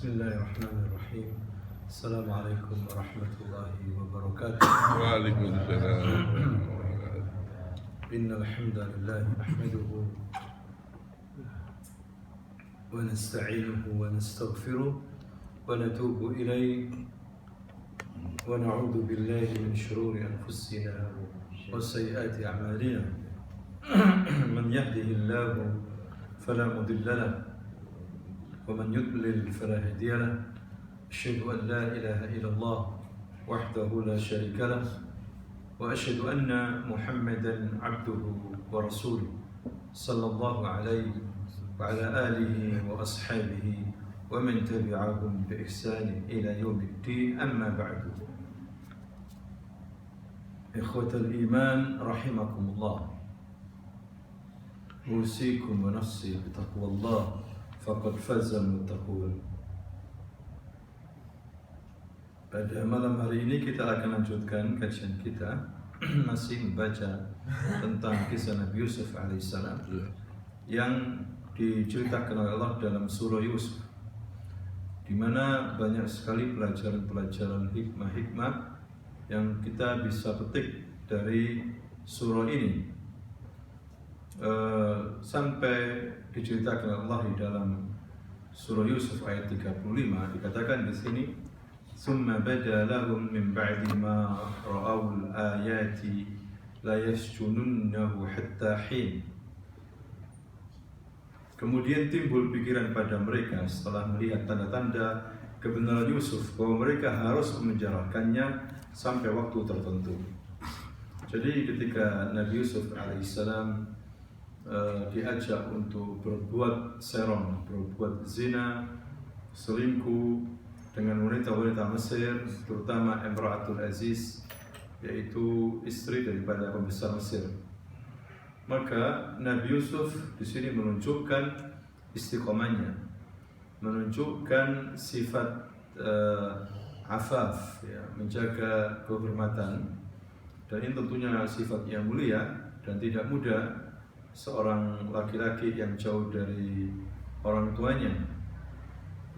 Bismillahirrahmanirrahim. Assalamualaikum warahmatullahi wabarakatuh. Waalaikumsalam. Innal hamdalillah nahmaduhu wa nasta'inuhu wa nastaghfiruh wa natubu ilayhi wa na'udzu billahi min shururi anfusina wa sayyiati a'malina. Man yahdihillahu fala mudilla lahu ومن يضلل فلا هادي له أشهد أن لا إله إلا الله وحده لا شريك له وأشهد أن محمدا عبده ورسوله صلى الله عليه وعلى آله وأصحابه ومن تبعهم بإحسان إلى يوم الدين أما بعد إخوة الإيمان رحمكم الله أوصيكم ونفسي بتقوى الله faqad faza muttaqun. Pada malam hari ini kita akan lanjutkan kajian kita masih membaca tentang kisah Nabi Yusuf alaihissalam yang diceritakan oleh Allah dalam surah Yusuf, di mana banyak sekali pelajaran-pelajaran hikmah-hikmah yang kita bisa petik dari surah ini. Sampai diceritakan Allah di dalam surah Yusuf ayat 35 dikatakan di sini summa bada lahum min ba'di ma ra'awul ayati la yasjununnahu hatta hin. Kemudian timbul pikiran pada mereka setelah melihat tanda-tanda kebenaran Yusuf bahwa mereka harus memenjarakannya sampai waktu tertentu. Jadi ketika Nabi Yusuf alaihissalam diajak untuk berbuat serong, berbuat zina, selingkuh dengan wanita-wanita Mesir, terutama Imra'atul Aziz, yaitu istri daripada pembesar Mesir. Maka Nabi Yusuf di sini menunjukkan istiqomahnya, menunjukkan sifat afaf, ya, menjaga kehormatan, dan ini tentunya sifat yang mulia dan tidak mudah seorang laki-laki yang jauh dari orang tuanya,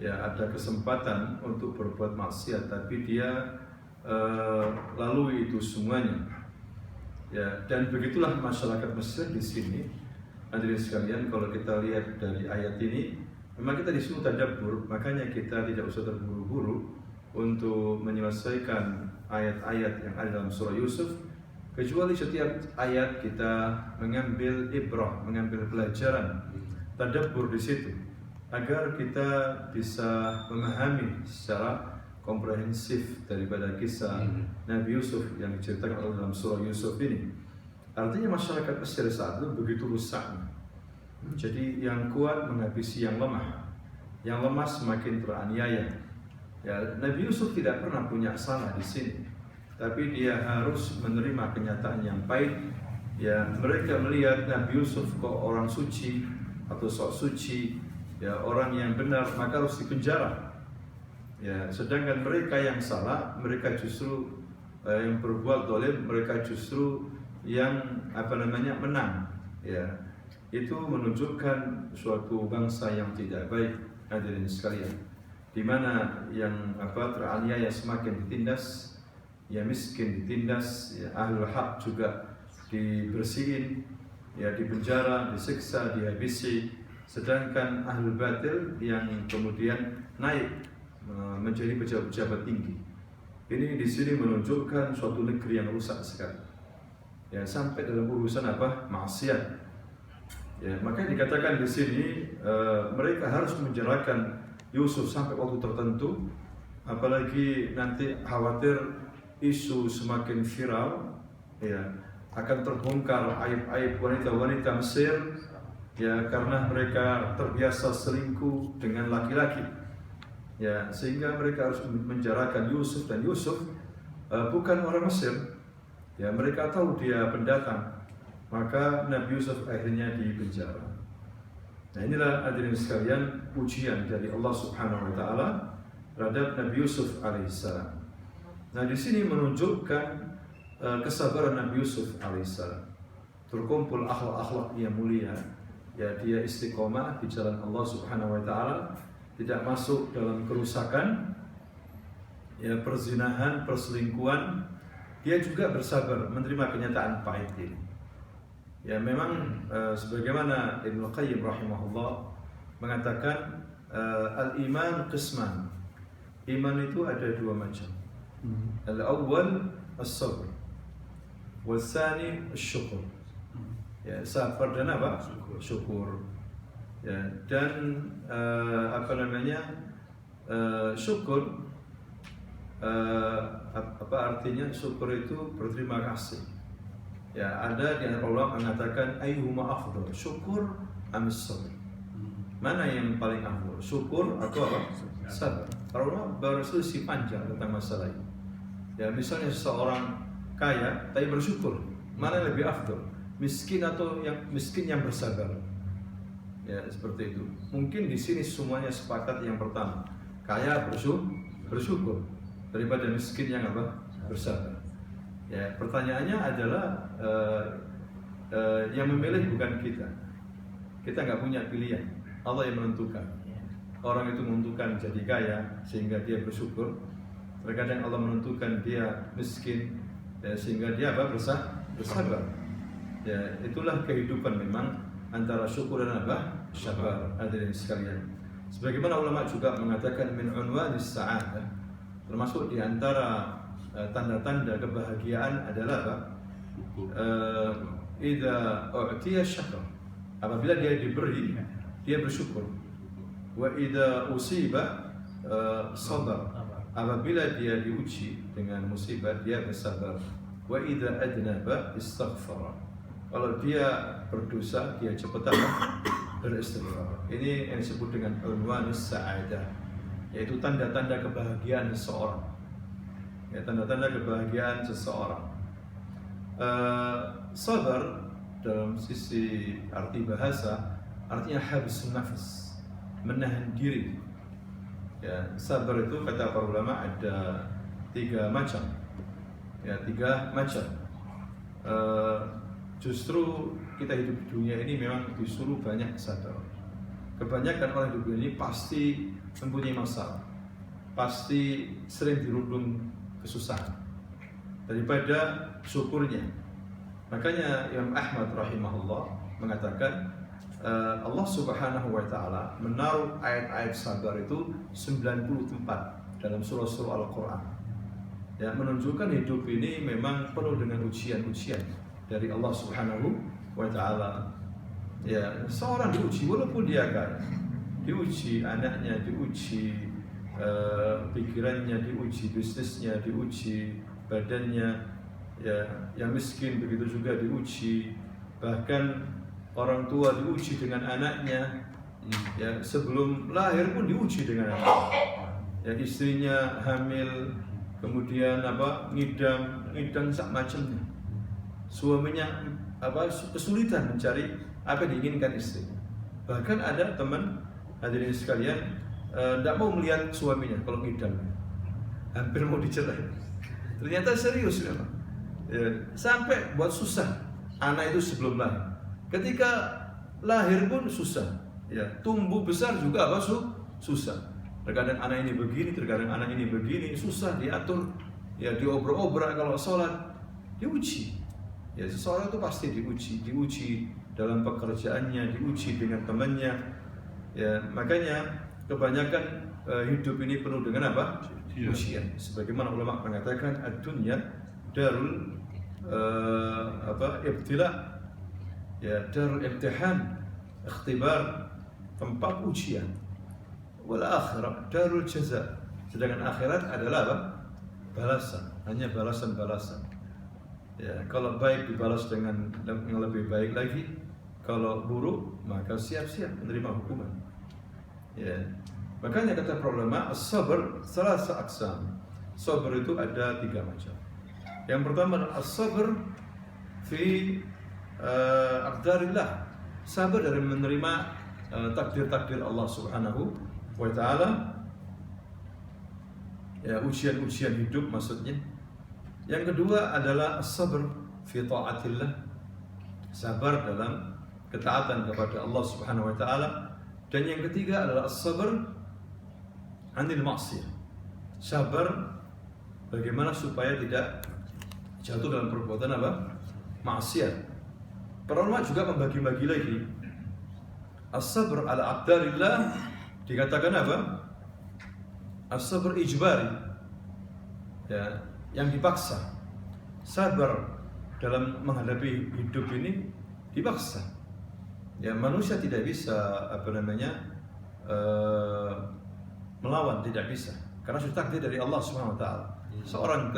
ya, ada kesempatan untuk berbuat maksiat tapi dia lalui itu semuanya, ya. Dan begitulah masyarakat Mesir di sini. Hadirin sekalian, kalau kita lihat dari ayat ini, memang kita disuruh tadabbur, makanya kita tidak usah terburu-buru untuk menyelesaikan ayat-ayat yang ada dalam surah Yusuf, kecuali setiap ayat kita mengambil ibrah, mengambil pelajaran, tadabbur di situ, agar kita bisa memahami secara komprehensif daripada kisah Nabi Yusuf yang diceritakan oleh dalam surah Yusuf ini. Artinya masyarakat Mesir saat itu begitu rusaknya. Jadi yang kuat menghabisi yang lemah, yang lemah semakin teraniaya. Ya, Nabi Yusuf tidak pernah punya salah di sini, tapi dia harus menerima kenyataan yang pahit. Ya, mereka melihat Nabi Yusuf kok orang suci atau sok suci, ya, orang yang benar, maka harus dipenjara. Ya, sedangkan mereka yang salah, mereka justru yang berbuat zalim, mereka justru yang menang. Ya, itu menunjukkan suatu bangsa yang tidak baik, hadirin sekalian, di mana yang teraniaya semakin ditindas, ya, miskin ditindas, ya, ahlul haq juga dibersihin, ya, dipenjara, disiksa, dihabisi, sedangkan ahlul batil yang kemudian naik menjadi pejabat-pejabat tinggi. Ini di sini menunjukkan suatu negeri yang rusak sekali, ya, sampai dalam urusan maksiat. Ya, maka dikatakan di sini mereka harus menjarakan Yusuf sampai waktu tertentu, apalagi nanti khawatir isu semakin viral, ya, akan terbongkar aib-aib wanita-wanita Mesir, ya, karena mereka terbiasa selingkuh dengan laki-laki, ya, sehingga mereka harus menjarakan Yusuf, dan Yusuf bukan orang Mesir, ya, mereka tahu dia pendatang, maka Nabi Yusuf akhirnya dipenjara. Nah, inilah hadirin sekalian ujian dari Allah Subhanahu wa taala terhadap Nabi Yusuf alaihissalam. Nah, di sini menunjukkan kesabaran Nabi Yusuf alaihissalam. Terkumpul akhlak-akhlak yang mulia, ya, dia istiqomah di jalan Allah Subhanahu wa taala, tidak masuk dalam kerusakan, ya perzinahan, perselingkuhan. Dia juga bersabar menerima kenyataan pahit ini. Ya memang sebagaimana Ibnu Qayyim rahimahullah mengatakan al-iman qisman. Iman itu ada dua macam. Al-awwal as-sabr, wal-thani asy-syukur. Ya, sabar dan apa? Syukur. Ya, dan syukur apa artinya? Syukur itu berterima kasih. Ya, ada di antara ulama mengatakan ayyuhuma afdal, syukur am sabr. Mana yang paling afdal? Syukur atau apa? Sabar. Para ulama berselisih panjang tentang masalah ini. Ya, misalnya seseorang kaya tapi bersyukur, mana yang lebih afdal? Miskin atau miskin yang bersabar? Ya, seperti itu. Mungkin di sini semuanya sepakat yang pertama, kaya bersyukur daripada miskin yang apa? Bersabar. Ya, pertanyaannya adalah yang memilih bukan kita. Kita nggak punya pilihan. Allah yang menentukan. Orang itu menentukan jadi kaya sehingga dia bersyukur. Terkadang Allah menentukan dia miskin ya, sehingga dia apa? Bersabar. Ya, itulah kehidupan memang antara syukur dan apa? Sabar. Hadirin sekalian. Sebagaimana ulama juga mengatakan min unwanis sa'adah, termasuk di antara tanda-tanda kebahagiaan adalah apa? Idza u'tiya syakar. Apabila dia diberi, dia bersyukur. Wa idza usiba sabar. Apabila dia diuji dengan musibah, dia bersabar. Wa idza adnaba istaghfara. Kalau dia berdosa, dia cepat beristighfar. Ini yang disebut dengan unwanus sa'adah, yaitu tanda-tanda kebahagiaan seseorang. Ya, tanda-tanda kebahagiaan seseorang. Sabar dalam sisi arti bahasa artinya habsun nafas, menahan diri. Ya, sabar itu kata para ulama ada 3 macam. Ya, 3 macam. Justru kita hidup di dunia ini memang disuruh banyak sabar. Kebanyakan orang hidup di dunia ini pasti mempunyai masalah, pasti sering dirundung kesusahan daripada syukurnya. Makanya Imam Ahmad rahimahullah mengatakan Allah Subhanahu wa taala menaruh ayat-ayat sabar itu 90 tempat dalam surah-surah Al-Qur'an. Ya, menunjukkan hidup ini memang penuh dengan ujian-ujian dari Allah Subhanahu wa taala. Ya, seorang diuji walaupun dia kaya, diuji anaknya, diuji pikirannya, diuji bisnisnya, diuji badannya. Ya, yang miskin begitu juga diuji, bahkan orang tua diuji dengan anaknya. Ya, sebelum lahir pun diuji dengan anaknya. Ya, istrinya hamil, kemudian ngidam sak macamnya. Suaminya kesulitan mencari apa yang diinginkan istrinya. Bahkan ada teman hadirin sekalian tidak mau melihat suaminya kalau ngidam, hampir mau dicerai. Ternyata serius memang. Ya, sampai buat susah anak itu sebelum lahir. Ketika lahir pun susah. Ya, tumbuh besar juga susah. Terkadang anak ini begini, terkadang anak ini begini, susah diatur. Ya, diobrak-obrak kalau sholat, diuji. Ya, seseorang itu pasti diuji dalam pekerjaannya, diuji dengan temannya. Ya, makanya kebanyakan hidup ini penuh dengan apa? Ujian. Sebagaimana ulama mengatakan ad-dunya darul ibtila, ya, darul imtihan, ikhtibar, tempat ujian. Wal akhirah darul jaza. Sedangkan akhirat adalah apa? Balasan, hanya balasan-balasan. Ya, kalau baik dibalas dengan yang lebih baik lagi, kalau buruk maka siap-siap menerima hukuman. Ya, makanya kata para ulama, as-sabr salasa aqsam. Sabar itu ada 3 macam. Yang pertama as-sabr fi aqdarillah, sabar dari menerima takdir-takdir Allah Subhanahu wa taala. Ya, ujian-ujian hidup maksudnya. Yang kedua adalah as-sabr fi ta'atillah, sabar dalam ketaatan kepada Allah Subhanahu wa taala. Dan yang ketiga adalah as-sabr anil maksiyah. Sabar bagaimana supaya tidak jatuh dalam perbuatan apa? Maksiat. Para ulama juga membagi-bagi lagi. As-sabr ala aqdarillah dikatakan apa? As-sabr ijbari. Ya, yang dipaksa. Sabar dalam menghadapi hidup ini dipaksa. Ya, manusia tidak bisa melawan, tidak bisa. Karena sudah takdir dari Allah Subhanahu wa taala. Seorang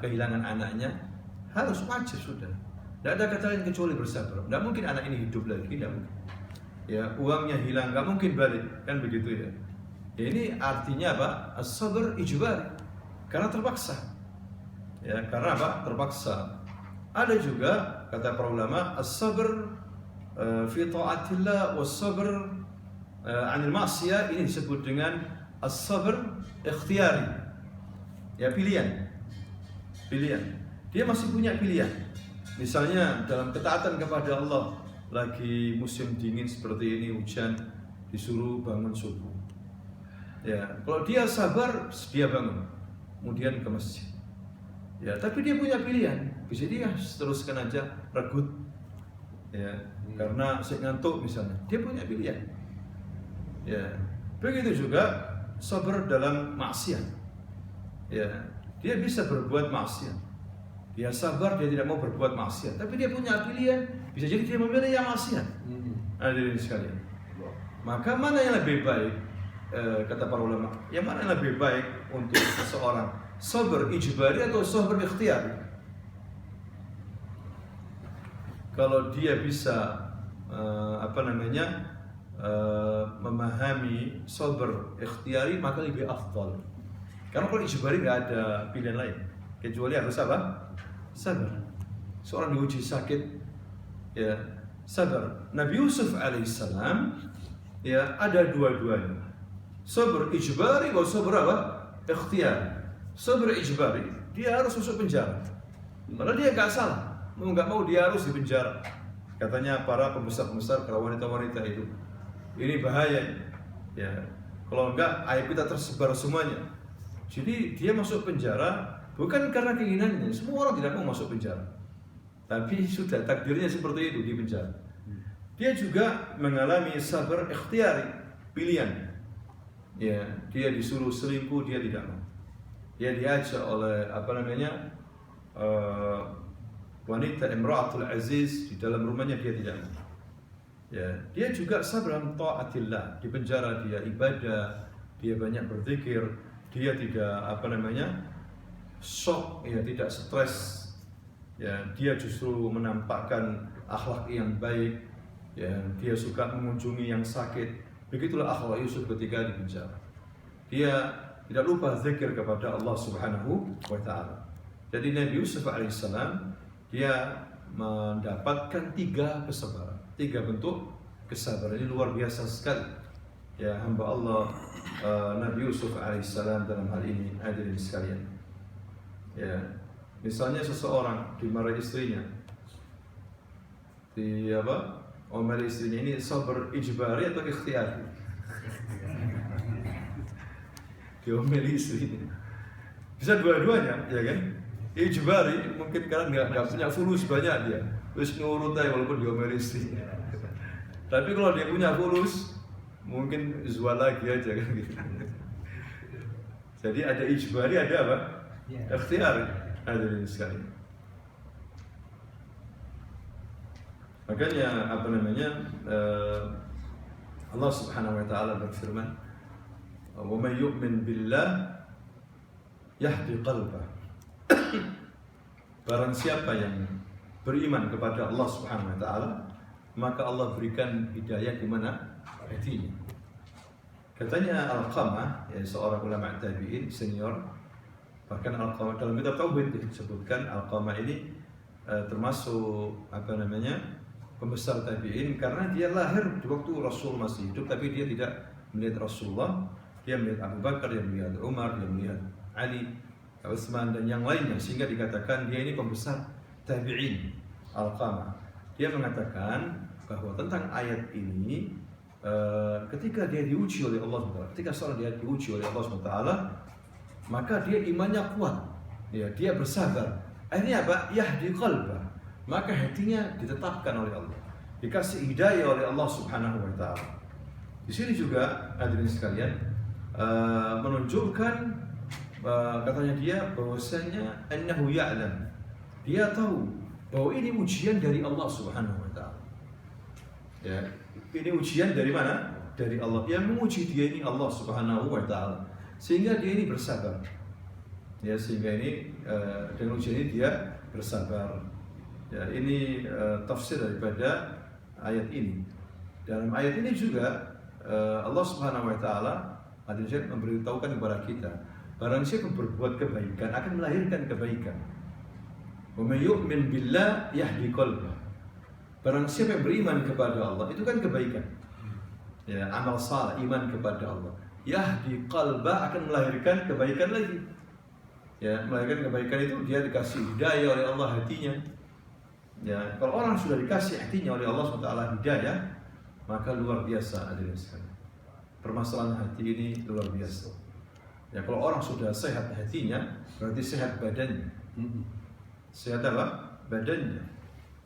kehilangan anaknya harus wajib sudah. Tidak ada kata lain kecuali bersabar. Tidak mungkin anak ini hidup lagi, tidak mungkin. Ya, uangnya hilang, nggak mungkin balik, kan begitu ya. Ya, ini artinya apa? As-sabr ijbari. Karena terpaksa. Ya, karena apa? Terpaksa. Ada juga kata para ulama, as-sabr fi ta'atillah was-sabr 'anil ma'siyah, ini disebut dengan as-sabr ikhtiyari. Ya, pilihan. Dia masih punya pilihan. Misalnya dalam ketaatan kepada Allah, lagi musim dingin seperti ini, hujan, disuruh bangun subuh. Ya, kalau dia sabar, dia bangun, kemudian ke masjid. Ya, tapi dia punya pilihan. Bisa dia teruskan aja regut. Ya, karena saya ngantuk misalnya. Dia punya pilihan. Ya, begitu juga sabar dalam maksiat. Ya, dia bisa berbuat maksiat. Dia sabar, dia tidak mau berbuat maksiat, tapi dia punya pilihan. Bisa jadi dia memilih yang maksiat. Hadirin sekalian. Maka mana yang lebih baik? Kata para ulama, yang mana yang lebih baik untuk seseorang? Sabar ijbari atau sabar ikhtiyari? Kalau dia bisa memahami sabar ikhtiyari, maka lebih afdal. Karena kalau ijbari nggak ada pilihan lain kecuali harus apa? Sabar. Seorang diuji sakit, ya sabar. Nabi Yusuf alaihissalam, ya ada dua-duanya. Sabar ijbari atau sabar apa? Ikhtiyari. Sabar ijbari, dia harus masuk penjara. Padahal dia nggak salah, nggak mau dia harus di penjara. Katanya para pembesar-pembesar, para wanita-wanita itu, ini bahaya. Ya, kalau enggak aib kita tersebar semuanya. Jadi dia masuk penjara bukan karena keinginannya. Semua orang tidak mau masuk penjara, tapi sudah takdirnya seperti itu, di penjara. Dia juga mengalami sabar ikhtiyari, pilihan. Ya, dia disuruh selingkuh, dia tidak mau. Dia diajak oleh wanita Imra'atul Aziz di dalam rumahnya, dia tidak mau. Ya, dia juga sabar ta'atillah, di penjara dia ibadah, dia banyak berzikir, dia tidak shock, ya tidak stres. Ya, dia justru menampakkan akhlak yang baik. Ya, dia suka mengunjungi yang sakit. Begitulah akhlak Yusuf ketika di penjara. Dia tidak lupa zikir kepada Allah Subhanahu wa taala. Jadi Nabi Yusuf alaihissalam, dia mendapatkan 3 kesabaran, 3 bentuk kesabaran. Ini luar biasa sekali. Ya, hamba Allah Nabi Yusuf alaihissalam dalam hal ini, hadirin sekalian. Ya, misalnya seseorang dimarahi istrinya, omel istrinya, ini sabar ijbari atau ikhtiyari? Diomeli istrinya. Bisa dua-duanya, ya kan? Ijbari, mungkin karena nggak punya fulus banyak dia, terus nurut aja walaupun diomeli istrinya. Tapi kalau dia punya fulus, mungkin zual lagi aja kan gitu. Jadi ada ijbari, ada apa? Ikhtiyari, hadirin sekalian. Makanya Allah Subhanahu wa taala berfirman, "Wa may yu'min billah yahdi qalbah." Barang siapa yang beriman kepada Allah Subhanahu wa taala, maka Allah berikan hidayah di mana? Hatinya. Katanya Alqamah, ya, seorang ulama tabi'in senior, bahkan Alqamah dalam kitab Tauhid disebutkan Alqamah ini termasuk pembesar tabi'in, karena dia lahir di waktu Rasul masih hidup, tapi dia tidak melihat Rasulullah. Dia melihat Abu Bakar, dia melihat Umar, dia melihat Ali, Utsman dan yang lainnya, sehingga dikatakan dia ini pembesar tabi'in. Alqamah, dia mengatakan bahwa tentang ayat ini, ketika dia diuji oleh Allah SWT, ketika seorang dia diuji oleh Allah SWT, maka dia imannya kuat, ya, dia bersabar. Akhirnya apa? Yahdi qalbah, maka hatinya ditetapkan oleh Allah, dikasih hidayah oleh Allah Subhanahu wa Ta'ala. Di sini juga hadirin sekalian menunjukkan katanya dia bahwasanya annahu ya'lam, dia tahu bahwa ini ujian dari Allah Subhanahu wa Ta'ala. Ya, ini ujian dari mana? Dari Allah. Yang menguji dia ini Allah Subhanahu wa Ta'ala, sehingga dia ini bersabar. Ya, sehingga ini dengan ujian ini dia bersabar. Ya, ini tafsir daripada ayat ini. Dalam ayat ini juga Allah Subhanahu wa Ta'ala memberitahukan kepada kita, barang siapa berbuat kebaikan akan melahirkan kebaikan. Wa may yu'min billah yahdi qalbah. Barang siapa yang beriman kepada Allah, itu kan kebaikan. Ya, amal saleh, iman kepada Allah. Yahdi qalbah, akan melahirkan kebaikan lagi. Ya, melahirkan kebaikan itu dia dikasih hidayah oleh Allah hatinya. Ya, kalau orang sudah dikasih hatinya oleh Allah SWT hidayah, maka luar biasa hadirin sekalian. Permasalahan hati ini luar biasa. Ya, kalau orang sudah sehat hatinya, berarti sehat badannya. Sehat apa? Badannya.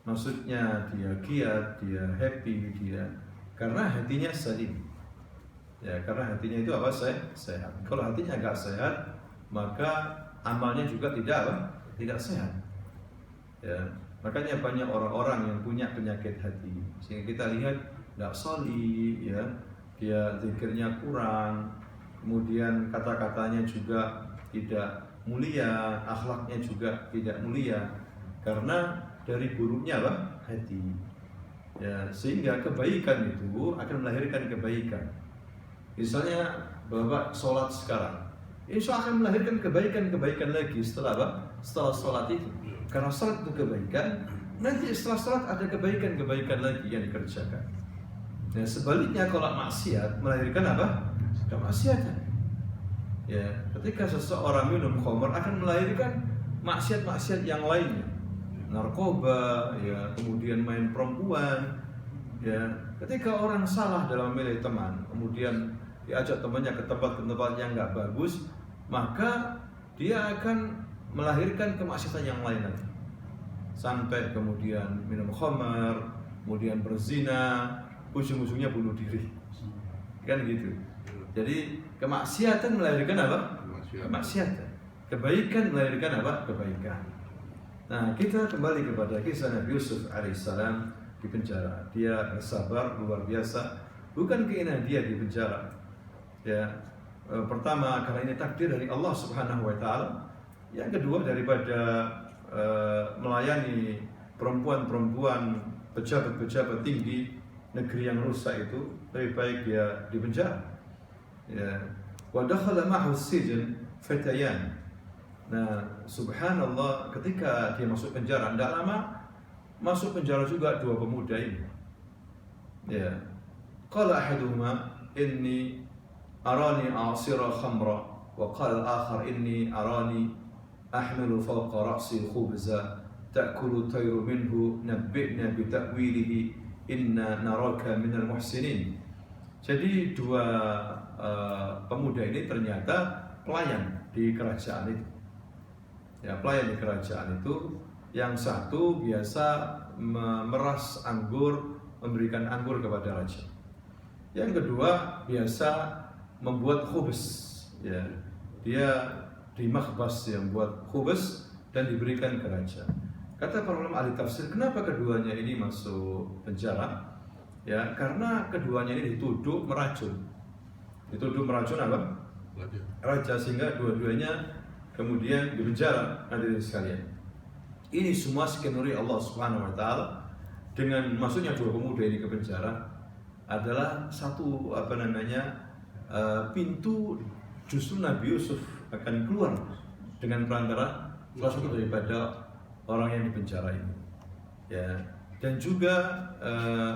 Maksudnya dia giat, dia happy, dia karena hatinya salim. Ya, karena hatinya itu apa? Sehat. Kalau hatinya agak sehat, maka amalnya juga tidak sehat. Ya, makanya banyak orang-orang yang punya penyakit hati. Sehingga kita lihat tidak solih, ya, dia zikirnya kurang, kemudian kata-katanya juga tidak mulia, akhlaknya juga tidak mulia, karena dari buruknya apa? Hati. Ya, sehingga kebaikan itu akan melahirkan kebaikan. Misalnya Bapak sholat sekarang, insya Allah akan melahirkan kebaikan-kebaikan lagi setelah apa? Setelah sholat itu. Karena sholat itu kebaikan, nanti setelah sholat ada kebaikan-kebaikan lagi yang dikerjakan. Dan sebaliknya kalau maksiat melahirkan apa? Kemaksiatan. Ya, ketika seseorang minum khamr akan melahirkan maksiat-maksiat yang lainnya. Narkoba, ya, kemudian main perempuan, ya. Ketika orang salah dalam memilih teman, kemudian diajak temannya ke tempat-tempat yang nggak bagus, maka dia akan melahirkan kemaksiatan yang lain lagi. Sampai kemudian minum khamar, kemudian berzina, ujung-ujungnya bunuh diri, kan gitu. Jadi kemaksiatan melahirkan apa? Kemaksiatan. Kebaikan melahirkan apa? Kebaikan. Nah, kita kembali kepada kisah Nabi Yusuf alaihissalam di penjara. Dia bersabar luar biasa. Bukan keinginan dia di penjara. Ya, pertama karena ini takdir dari Allah Subhanahu wa Ta'ala. Yang kedua daripada melayani perempuan-perempuan pejabat-pejabat tinggi negeri yang rusak itu, lebih baik dia di penjara. Ya, wa dakhala ma'ahu as-sijn fatayan. Nah, subhanallah, ketika dia masuk penjara, tidak lama masuk penjara juga dua pemuda ini. Ya, qala ahaduhuma inni arani a'sira khamra, wa qala al-akhar inni arani ahmilu fawqa ra'si khubza ta'kulu tayru minhu nabbi'na bi ta'wilihi inna naraka minal muhsinin. Jadi dua pemuda ini ternyata pelayan di kerajaan itu. Ya, pelayan di kerajaan itu, yang satu biasa memeras anggur, memberikan anggur kepada raja. Yang kedua biasa membuat khubz. Ya, dia di makhbas yang buat khubz dan diberikan ke raja. Kata para ulama ahli tafsir, kenapa keduanya ini masuk penjara? Ya, karena keduanya ini dituduh meracun. Dituduh meracun apa? Raja, sehingga dua-duanya kemudian di penjara. Hadirin sekalian, ini semua skenario Allah Subhanahu wa Ta'ala. Dengan masuknya dua pemuda ini ke penjara adalah satu pintu, justru Nabi Yusuf akan keluar dengan perantara salah satu daripada orang yang di penjara ini. Ya, dan juga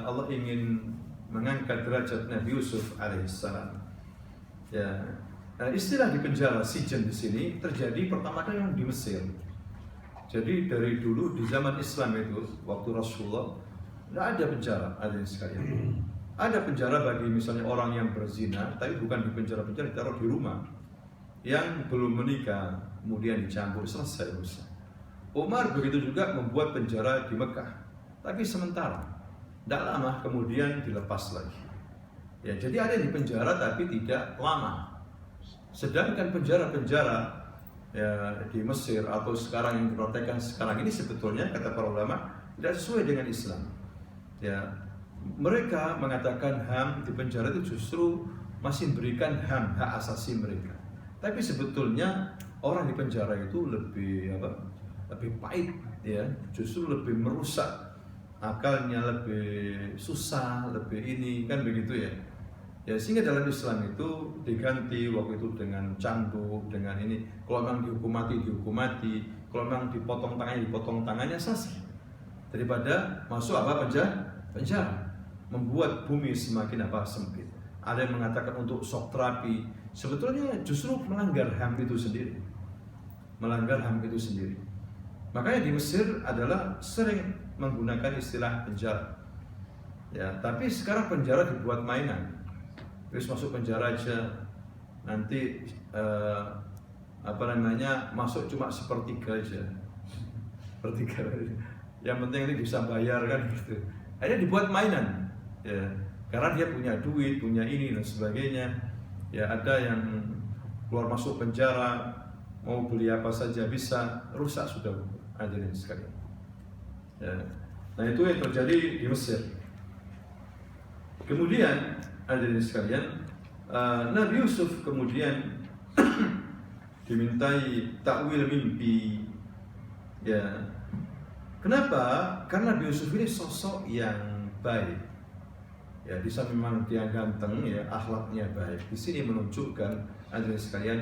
Allah ingin mengangkat derajat Nabi Yusuf alaihissalam. Ya, istilah di penjara sijen di sini terjadi pertama kali di Mesir. Jadi dari dulu di zaman Islam itu, waktu Rasulullah, tidak ada penjara, ada sekalian. Ada penjara bagi misalnya orang yang berzina, tapi bukan di penjara-penjara, ditaruh di rumah. Yang belum menikah, kemudian dicampur, selesai urusan. Umar begitu juga membuat penjara di Mekah, tapi sementara, tidak lama kemudian dilepas lagi. Ya, jadi ada yang di penjara tapi tidak lama. Sedangkan penjara-penjara ya, di Mesir atau sekarang yang dipraktekkan sekarang ini sebetulnya kata para ulama tidak sesuai dengan Islam. Ya, mereka mengatakan HAM di penjara itu justru masih memberikan HAM, hak asasi mereka. Tapi sebetulnya orang di penjara itu lebih pahit, ya, justru lebih merusak akalnya, lebih susah, lebih ini kan begitu ya. Ya, sehingga dalam Islam itu diganti waktu itu dengan cambuk, dengan ini. Kalau memang dihukum mati, dihukum mati. Kalau memang dipotong tangannya selesai. Daripada masuk penjara. Membuat bumi semakin sempit. Ada yang mengatakan untuk shock terapi. Sebetulnya justru melanggar HAM itu sendiri. Melanggar HAM itu sendiri. Makanya di Mesir adalah sering menggunakan istilah penjara. Ya, tapi sekarang penjara dibuat mainan. Terus masuk penjara aja, nanti masuk cuma sepertiga aja, sepertiga. Yang penting ini bisa bayar kan gitu. Akhirnya dibuat mainan, ya, karena dia punya duit, punya ini dan sebagainya. Ya, ada yang keluar masuk penjara mau beli apa saja bisa, rusak sudah hadirin sekalian. Ya. Nah, itu yang terjadi di Mesir. Kemudian hadirin sekalian, Nabi Yusuf kemudian dimintai takwil mimpi. Ya, kenapa? Karena Nabi Yusuf ini sosok yang baik. Ya, di samping memang dia ganteng, ya, akhlaknya baik. Di sini menunjukkan hadirin sekalian,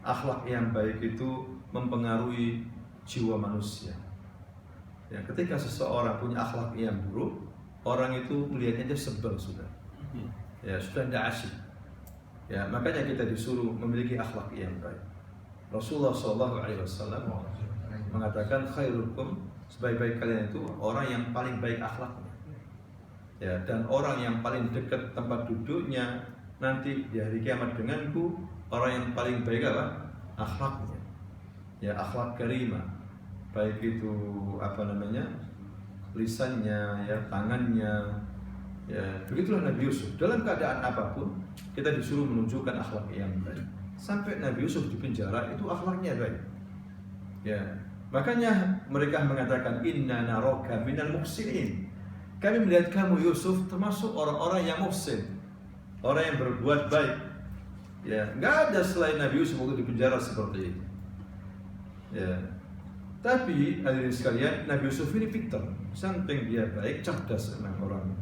akhlak yang baik itu mempengaruhi jiwa manusia. Ya, ketika seseorang punya akhlak yang buruk, orang itu melihatnya aja sebel sudah. Ya, sudah tidak asyik. Ya, makanya kita disuruh memiliki akhlak yang baik. Rasulullah SAW mengatakan khairukum, sebaik-baik kalian itu orang yang paling baik akhlaknya. Ya, dan orang yang paling dekat tempat duduknya nanti di hari kiamat denganku, orang yang paling baik akhlaknya. Ya, akhlak karimah. Baik itu lisannya, ya, tangannya. Ya, begitulah Nabi Yusuf. Dalam keadaan apapun kita disuruh menunjukkan akhlak yang baik. Sampai Nabi Yusuf di penjara itu akhlaknya baik. Ya, makanya mereka mengatakan inna naraka minal muhsinin. Kami melihat kamu Yusuf termasuk orang-orang yang muhsin, orang yang berbuat baik. Ya, nggak ada selain Nabi Yusuf waktu di penjara seperti itu. Ya, tapi hadirin sekalian, Nabi Yusuf ini pintar, samping dia baik, cerdas memang orangnya.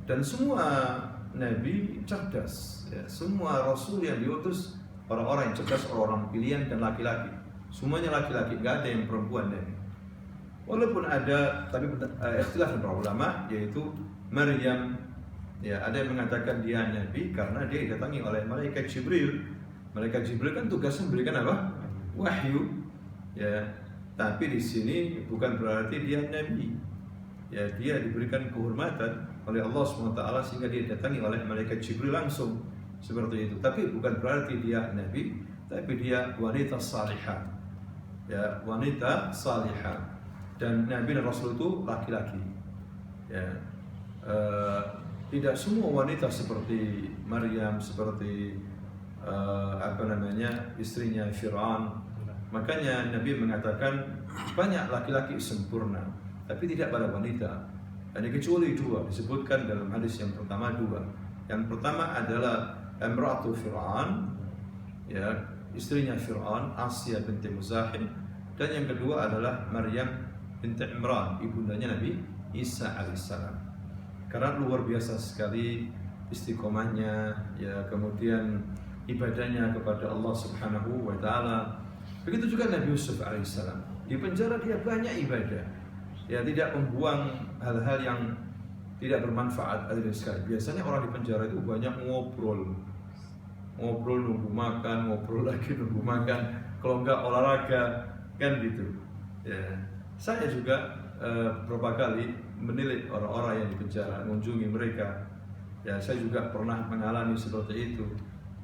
Dan semua nabi cerdas, ya. Semua rasul yang diutus orang-orang yang cerdas, orang-orang pilihan dan laki-laki. Semuanya laki-laki, nggak ada yang perempuan nabi. Walaupun ada, tapi istilah para ulama yaitu Maryam. Ya, ada yang mengatakan dia nabi karena dia didatangi oleh malaikat Jibril. Malaikat Jibril kan tugasnya memberikan apa? Wahyu. Ya, tapi di sini bukan berarti dia nabi. Ya, dia diberikan kehormatan oleh Allah SWT sehingga dia datangi oleh malaikat Jibril langsung seperti itu. Tapi bukan berarti dia nabi, tapi dia wanita salihah. Ya, wanita salihah. Dan nabi dan rasul itu laki-laki. Ya, tidak semua wanita seperti Maryam, seperti istrinya Fir'aun. Makanya Nabi mengatakan banyak laki-laki sempurna, tapi tidak pada wanita. Hanya kecuali dua disebutkan dalam hadis yang pertama dua. Yang pertama adalah Imra'atu Fir'aun, ya, istrinya Fir'aun, Asya binti Muzahim, dan yang kedua adalah Maryam binti Imran, ibundanya Nabi Isa alaihissalam. Karena luar biasa sekali istiqomahnya, ya, kemudian ibadahnya kepada Allah Subhanahu wa taala. Begitu juga Nabi Yusuf alaihissalam. Di penjara dia banyak ibadah. Ya, tidak membuang hal-hal yang tidak bermanfaat. Biasanya orang di penjara itu banyak ngobrol nunggu makan, ngobrol lagi nunggu makan, kalau enggak olahraga kan gitu. Ya, saya juga beberapa kali menilik orang-orang yang di penjara, mengunjungi mereka. Ya, saya juga pernah mengalami seperti itu.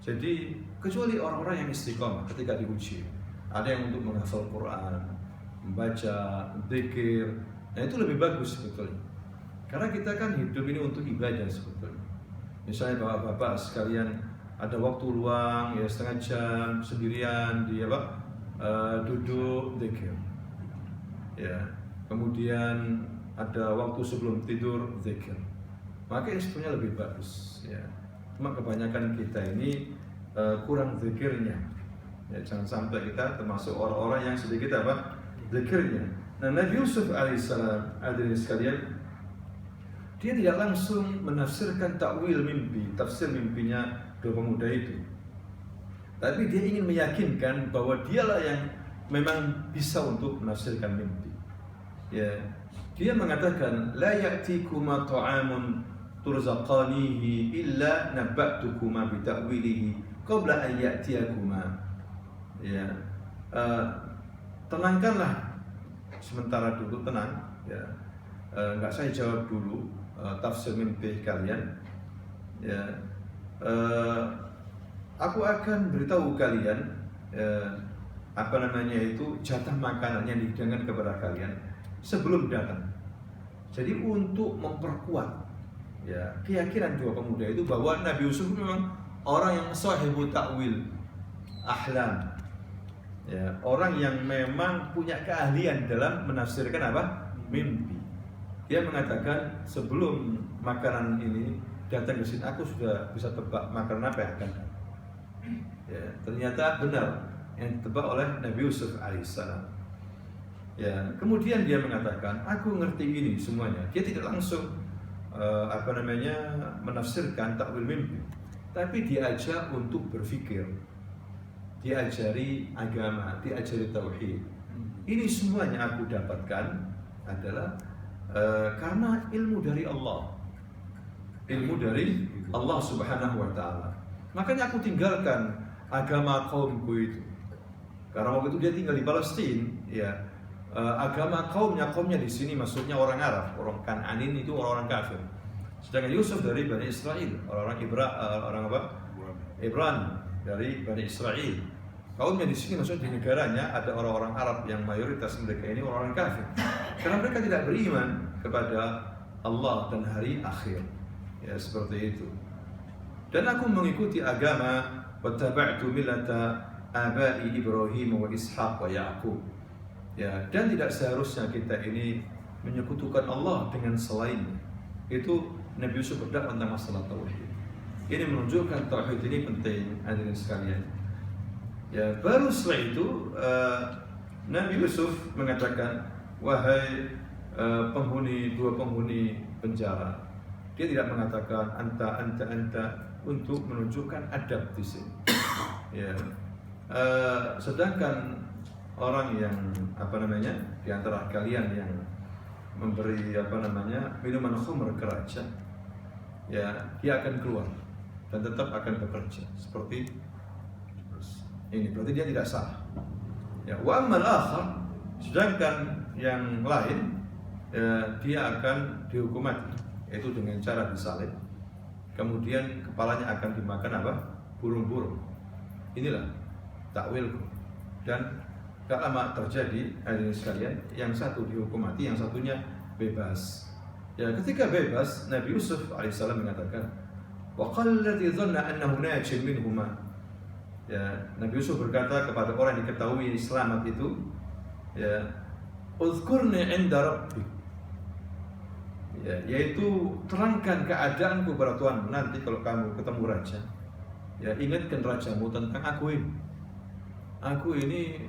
Jadi kecuali orang-orang yang istiqomah ketika diuji, ada yang untuk menghafal Quran, membaca, zikir, nah itu lebih bagus sebetulnya. Karena kita kan hidup ini untuk ibadah sebetulnya. Misalnya bapak-bapak sekalian ada waktu luang ya setengah jam sendirian di duduk zikir. Ya, kemudian ada waktu sebelum tidur zikir. Maka ini sebenarnya lebih bagus ya. Cuma kebanyakan kita ini kurang zikirnya. Ya, jangan sampai kita termasuk orang-orang yang sedikit zikirnya. Nah, Nabi Yusuf alaihissalam, hadirin sekalian, dia tidak langsung menafsirkan takwil mimpi, tafsir mimpinya dua pemuda itu. Tapi dia ingin meyakinkan bahwa dialah yang memang bisa untuk menafsirkan mimpi. Ya, dia mengatakan la ya'tikuma ta'amun turzaqanihi illa nabba'tukuma bi ta'wilihi qabla an ya'tiyakuma. Ya, tenangkanlah sementara dulu, tenang ya. Enggak saya jawab dulu tafsir mimpi kalian ya. Aku akan beritahu kalian jatah makanan yang dihidangkan kepada kalian sebelum datang. Jadi untuk memperkuat ya keyakinan dua pemuda itu bahwa Nabi Yusuf memang orang yang sahibu ta'wil ahlam. Ya, orang yang memang punya keahlian dalam menafsirkan mimpi. Dia mengatakan sebelum makanan ini datang ke sini aku sudah bisa tebak makanan apa yang akan datang. Ya, ternyata benar yang ditebak oleh Nabi Yusuf alaihissalam. Ya, kemudian dia mengatakan, aku ngerti ini semuanya. Dia tidak langsung menafsirkan takwil mimpi, tapi diajak untuk berpikir, diajari agama, diajari tauhid. Ini semuanya aku dapatkan adalah karena ilmu dari Allah, ilmu dari Allah Subhanahu Wa Taala. Makanya aku tinggalkan agama kaumku itu. Karena waktu itu dia tinggal di Palestina, ya. Agama kaumnya di sini maksudnya orang Arab, orang Kan'anin itu orang kafir. Sedangkan Yusuf dari Bani Israel, orang Ibrani dari Bani Israel. Kaumnya di sini maksudnya di negaranya ada orang-orang Arab yang mayoritas mereka ini orang kafir. Karena mereka tidak beriman kepada Allah dan hari akhir. Ya, seperti itu. Dan aku mengikuti agama wattaba'tu millata abai Ibrahim wa Ishaq wa Ya'qub. Ya, dan tidak seharusnya kita ini menyekutukan Allah dengan selainnya. Itu Nabi Yusuf berdakwah tentang masalah tauhid. Ini menunjukkan tauhid ini penting, hadirin sekalian. Ya, baru setelah itu Nabi Yusuf mengatakan, wahai dua penghuni penjara. Dia tidak mengatakan anta untuk menunjukkan adab di sini. Ya. Sedangkan orang yang di antara kalian yang memberi minuman khamr ke raja, ya dia akan keluar dan tetap akan bekerja seperti ini. Berarti dia tidak sah. Ya, wa ammal akhar, sedangkan yang lain ya, dia akan dihukum mati, yaitu dengan cara disalib. Kemudian kepalanya akan dimakan burung-burung. Inilah takwilku. Dan gak lama terjadi, hadirin sekalian, yang satu dihukum mati, yang satunya bebas. Ya, ketika bebas, Nabi Yusuf alaihissalam mengatakan, wa qala alladhi dhanna annahu najin minhuma. Ya, Nabi Yusuf berkata kepada orang yang diketahui selamat itu, ya, uzkurni 'inda rabbi. Ya, yaitu terangkan keadaanku kepada Tuhan nanti kalau kamu ketemu raja. Ya, ingatkan rajamu tentang aku ini. Aku ini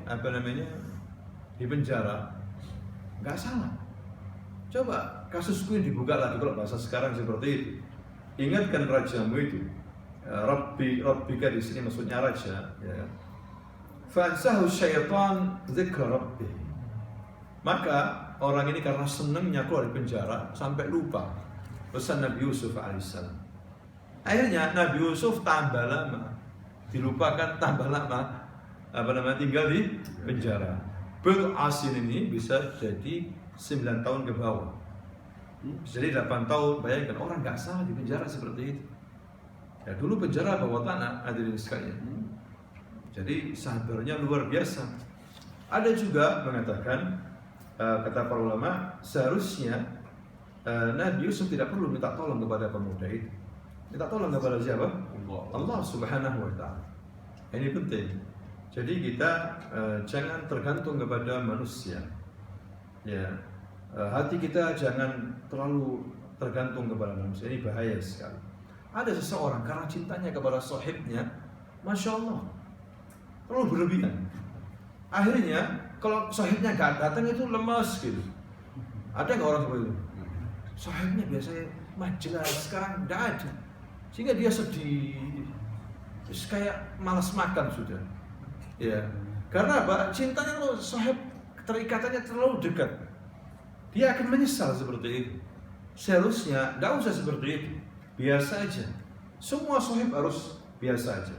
di penjara, nggak salah. Coba kasusku ini dibuka lagi kalau bahasa sekarang seperti itu. Ingatkan rajamu itu. Rabbika di sini maksudnya raja. Ya. Fa'ansahu syaitan dzikra rabbih. Maka orang ini karena senangnya keluar dari penjara sampai lupa pesan Nabi Yusuf alaihissalam. Akhirnya Nabi Yusuf tambah lama, dilupakan tambah lama. Tinggal di penjara. Asin ini bisa jadi 9 tahun ke bawah. Jadi 8 tahun, bayangkan orang nggak salah di penjara seperti itu. Ya dulu penjara bawah tanah, hadirin sekalian. Jadi sabarnya luar biasa. Ada juga mengatakan, kata para ulama, seharusnya Nabi Yusuf tidak perlu minta tolong kepada pemuda itu. Minta tolong kepada siapa? Allah Subhanahu wa Ta'ala. Ini penting. Jadi kita jangan tergantung kepada manusia. Ya, hati kita jangan terlalu tergantung kepada manusia. Ini bahaya sekali. Ada seseorang karena cintanya kepada sahibnya, masya Allah, terlalu berlebihan. Akhirnya kalau sahibnya gak datang itu lemas gitu. Ada nggak orang seperti itu? Sahibnya biasanya majelis, sekarang tidak ada, sehingga dia sedih, terus kayak malas makan sudah. Ya, karena apa? Cintanya kalau sahib, terikatannya terlalu dekat, dia akan menyesal seperti itu. Seharusnya tidak usah seperti itu, biasa aja. Semua sahib harus biasa aja.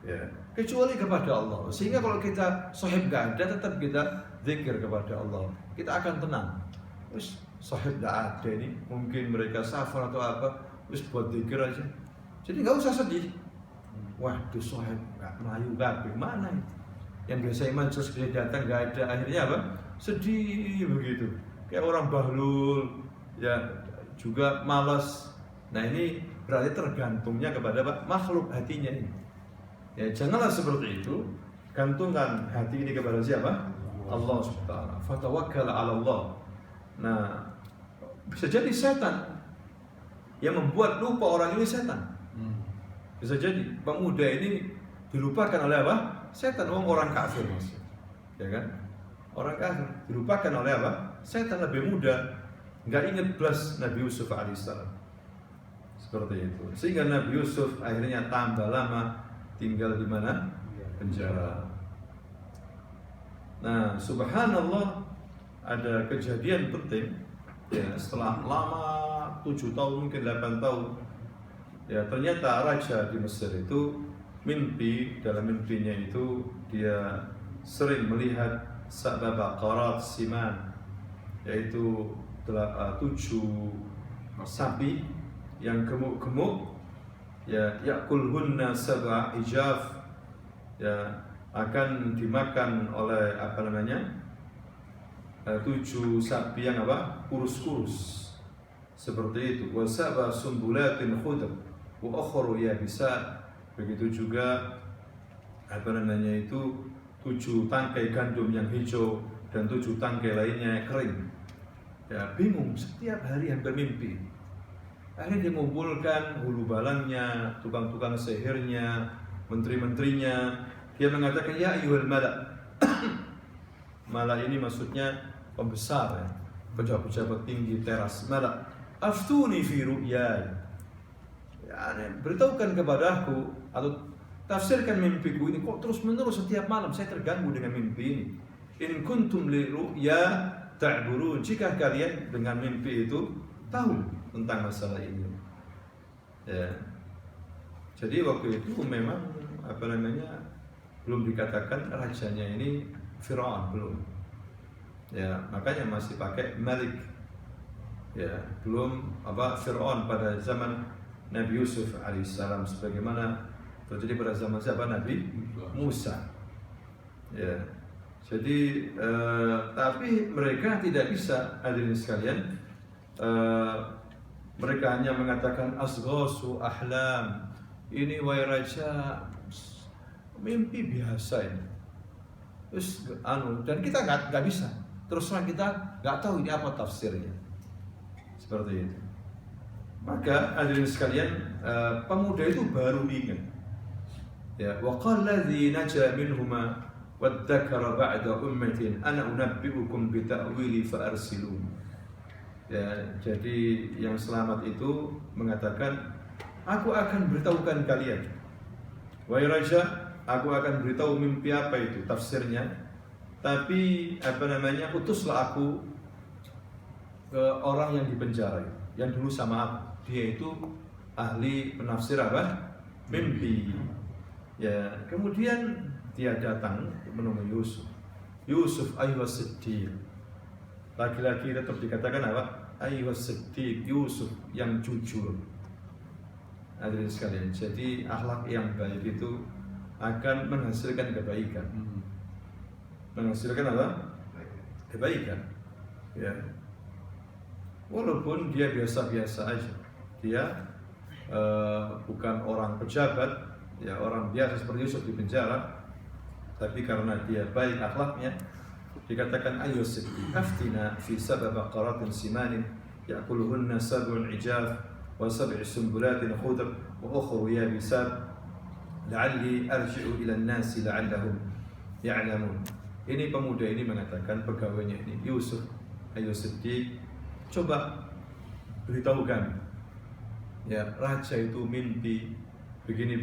Ya, kecuali kepada Allah. Sehingga kalau kita sahib gak ada, tetap kita zikir kepada Allah, kita akan tenang. Terus sahib gak ada ini, mungkin mereka safar atau apa, terus buat zikir aja. Jadi nggak usah sedih. Waduh, sahib nggak melayu kabeh mana ini? Yang biasa iman terus dia datang nggak ada, akhirnya apa? Sedih begitu. Kayak orang bahlul, ya juga malas. Nah ini berarti tergantungnya kepada apa? Makhluk hatinya ini. Ya janganlah seperti itu. Gantungkan hati ini kepada siapa? Allah Subhanahu wa Ta'ala. Fatawakkal 'ala Allah. Nah, bisa jadi setan yang membuat lupa orang ini setan. Bisa jadi pemuda ini dilupakan oleh apa? Setan, orang kafir maksudnya. Ya kan? Orang kafir dilupakan oleh apa? Setan lebih muda, nggak ingat belas Nabi Yusuf alaihissalam. Seperti itu. Sehingga Nabi Yusuf akhirnya tambah lama tinggal di mana? Penjara. Nah, subhanallah, ada kejadian penting. Ya, setelah lama 7 tahun mungkin 8 tahun, ya ternyata raja di Mesir itu mimpi. Dalam mimpinya itu dia sering melihat sab'a baqarat siman, yaitu 7 sapi yang gemuk-gemuk, ya yakulhunna sab'a ijaf, ya akan dimakan oleh 7 sapi yang kurus-kurus seperti itu. Wa sab'a sumbulatin khudr wa ukhra yabisat. Begitu juga 7 tangkai gandum yang hijau dan 7 tangkai lainnya kering. Ya bingung, setiap hari hampir mimpi. Akhirnya dia mengumpulkan hulu balangnya, tukang-tukang sihirnya, menteri-menterinya. Dia mengatakan, ya ayyuhal mala'. Mala ini maksudnya pembesar, ya, pejabat-pejabat tinggi teras. Mala', aftuni fi ru'yai. Ya, beritahukan kepadaku atau tafsirkan mimpiku ini. Kok terus-menerus setiap malam saya terganggu dengan mimpi ini. In kuntum li ru'ya ta'burun. Jika kalian dengan mimpi itu tahu tentang masalah ini. Ya. Jadi waktu itu memang belum dikatakan rajanya ini Fir'aun, belum. Ya, makanya masih pakai Malik. Ya, belum Fir'aun pada zaman Nabi Yusuf alaihissalam, sebagaimana terjadi pada zaman siapa? Nabi Musa. Ya. Jadi tapi mereka tidak bisa, hadirin sekalian. Mereka hanya mengatakan asghasu ahlam. Ini wahai raja, mimpi biasa ini. Terus dan kita nggak bisa. Terus terang kita nggak tahu ini apa tafsirnya. Seperti itu. Maka hadirin sekalian, pemuda itu baru ingat. Ya, wa qala alladhi naja minhuma wadzakara ba'da ummatin ana unabbi'ukum bi ta'wili fa arsilun. Ya, jadi yang selamat itu mengatakan, aku akan beritahukan kalian. Wahai raja, aku akan beritahu mimpi apa itu, tafsirnya. Tapi utuslah aku ke orang yang dipenjara, yang dulu sama aku. Dia itu ahli penafsir mimpi. Ya, kemudian dia datang menemui Yusuf. Yusuf ayyuhas siddiq. Laki-laki tetap dikatakan ayyuhas siddiq Yusuf yang jujur. Hadirin sekalian, jadi akhlak yang baik itu akan menghasilkan kebaikan. Menghasilkan apa? Kebaikan. Ya. Walaupun dia biasa-biasa aja, dia bukan orang pejabat, ya orang biasa seperti Yusuf di penjara, tapi karena dia baik akhlaknya, dikatakan ayo siddiq aftina fi sab'a baqaratin simanin ya'kuluhunna sab'un ijaf wa sab'i sumbulatin khudr wa ukhra yabisat la'alli arji'u ila an-nasi la'allahum ya'lamun. Ini pemuda ini mengatakan pegawainya ini, Yusuf, ayo siddiq, coba beritahukan, ya raja itu mimpi begini,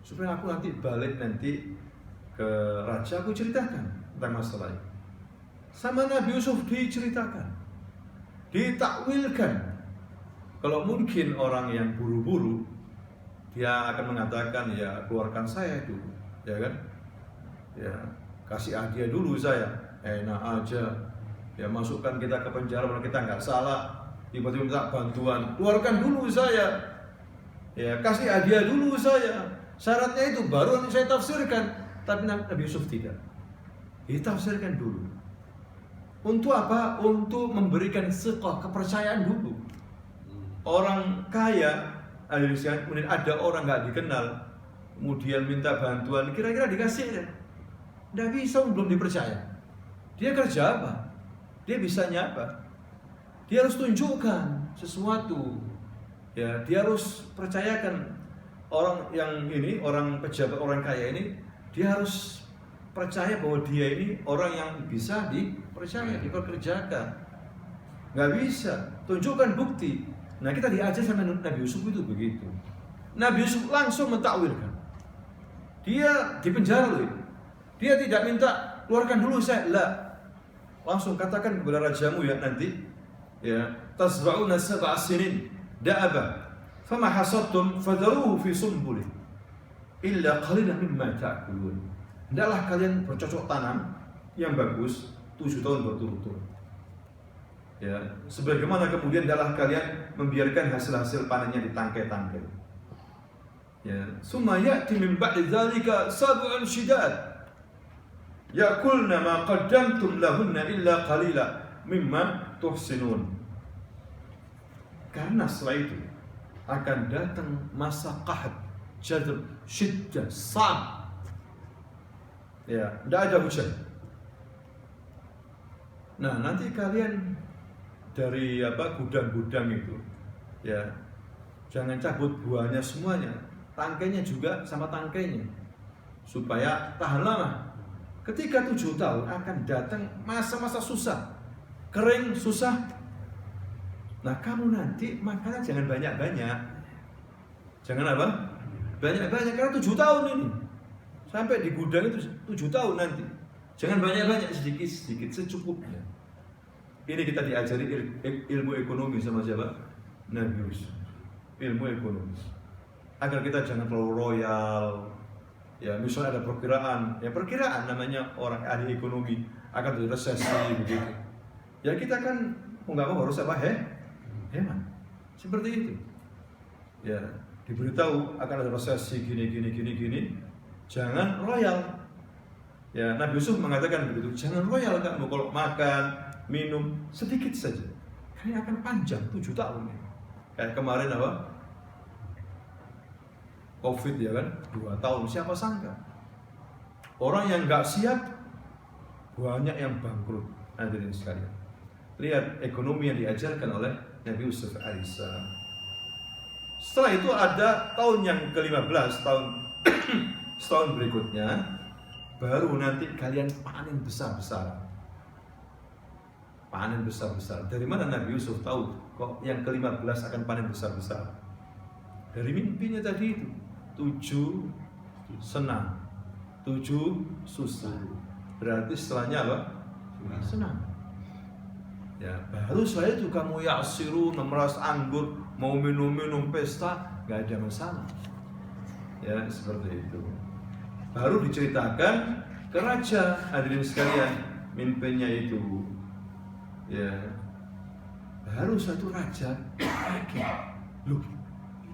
supaya aku nanti balik nanti ke raja, aku ceritakan tentang masalah ini. Sama Nabi Yusuf diceritakan, ditakwilkan. Kalau mungkin orang yang buru-buru, dia akan mengatakan, ya keluarkan saya dulu, ya kan, ya kasih hadiah dulu saya, enak aja, ya masukkan kita ke penjara kalau kita nggak salah, tiba-tiba minta bantuan, keluarkan dulu saya, ya kasih hadiah dulu saya, syaratnya itu baru nanti saya tafsirkan. Tapi Nabi Yusuf tidak, ditafsirkan dulu. Untuk apa? Untuk memberikan siqah, kepercayaan dulu. Orang kaya, kemudian ada orang nggak dikenal, kemudian minta bantuan, kira-kira dikasih ya? Nggak bisa, belum dipercaya. Dia kerja apa? Dia bisanya apa? Dia harus tunjukkan sesuatu. Ya, dia harus percayakan orang yang ini, orang pejabat, orang kaya ini, dia harus percaya bahwa dia ini orang yang bisa dipercaya, diperkerjakan. Nggak bisa, tunjukkan bukti. Nah, kita diajar sama Nabi Yusuf itu begitu. Nabi Yusuf langsung mentakwilkan. Dia di penjara loh. Dia tidak minta keluarkan dulu saya, lah. Langsung katakan kepada rajamu ya nanti, ya tasba'una sab'a sinin da'aba fama hasadtum fadharuhu fi sumbulih illa qalilan mimma ta'kulun. Hendaklah kalian bercocok tanam yang bagus 7 tahun berturut-turut. Ya, sebagaimana kemudian hendaklah kalian membiarkan hasil-hasil panennya di tangkai-tangkai. Ya, summa ya'ti min ba'di dzalika sab'un shidad ya'kulna ma qaddamtum lahunna illa qalila mimma tuhsinun. Karena setelah itu akan datang masa qahd, jadab, syiddah, sa'ab. Ya, tidak ada hujan. Nah, nanti kalian dari gudang-gudang itu, ya jangan cabut buahnya semuanya, tangkainya juga sama tangkainya, supaya tahan lama. Ketika 7 tahun akan datang masa-masa susah, kering, susah. Nah, kamu nanti makannya jangan banyak-banyak. Jangan apa? Banyak-banyak, karena 7 tahun ini. Sampai di gudang itu 7 tahun nanti. Jangan banyak-banyak, sedikit-sedikit, secukupnya. Ini kita diajari ilmu ekonomi sama siapa? Nabi Yusuf. Ilmu ekonomi. Agar kita jangan terlalu royal. Ya, misalnya ada perkiraan. Ya, perkiraan namanya orang ahli ekonomi akan terjadi resesi begitu. Ya, kita kan nggak mau harus apa? Hemat. Seperti itu. Ya, diberitahu akan ada resesi gini. Jangan royal. Ya, Nabi Yusuf mengatakan begitu. Jangan royal kamu kalau makan, minum sedikit saja. Karena akan panjang 7 tahun. Kayak kemarin apa? Covid ya kan, 2 tahun. Siapa sangka? Orang yang nggak siap banyak yang bangkrut. Hadirin sekalian. Lihat ekonomi yang diajarkan oleh Nabi Yusuf alaihissalam. Setelah itu ada tahun yang ke-15, setahun berikutnya, baru nanti kalian panen besar-besaran. Panen besar-besar. Dari mana Nabi Yusuf tahu kok yang ke-15 akan panen besar-besar? Dari mimpinya tadi itu. 7 senang, 7 susu. Berarti setelahnya apa? Senang. Ya, baru setelah itu kamu yasiru, memeras anggur, mau minum pesta, nggak ada masalah. Ya, seperti itu. Baru diceritakan ke raja, hadirin sekalian, mimpinya itu. Ya, Baru satu raja kaget. Loh,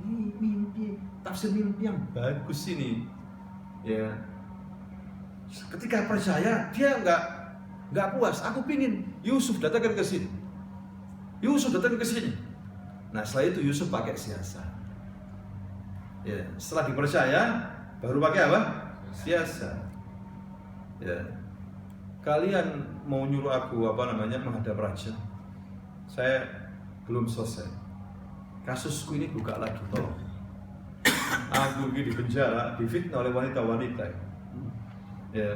ini mimpi, tafsir mimpi yang bagus ini. Ya, ketika percaya dia nggak puas. Aku pingin Yusuf datangkan ke sini. Yusuf datang ke sini. Nah, setelah itu Yusuf pakai siasat. Ya, setelah dipercaya baru pakai apa? Siasat. Ya, kalian mau nyuruh aku menghadap raja? Saya belum selesai. Kasusku ini buka lagi, tolong. Aku ini di penjara, difitnah oleh wanita-wanita. Ya,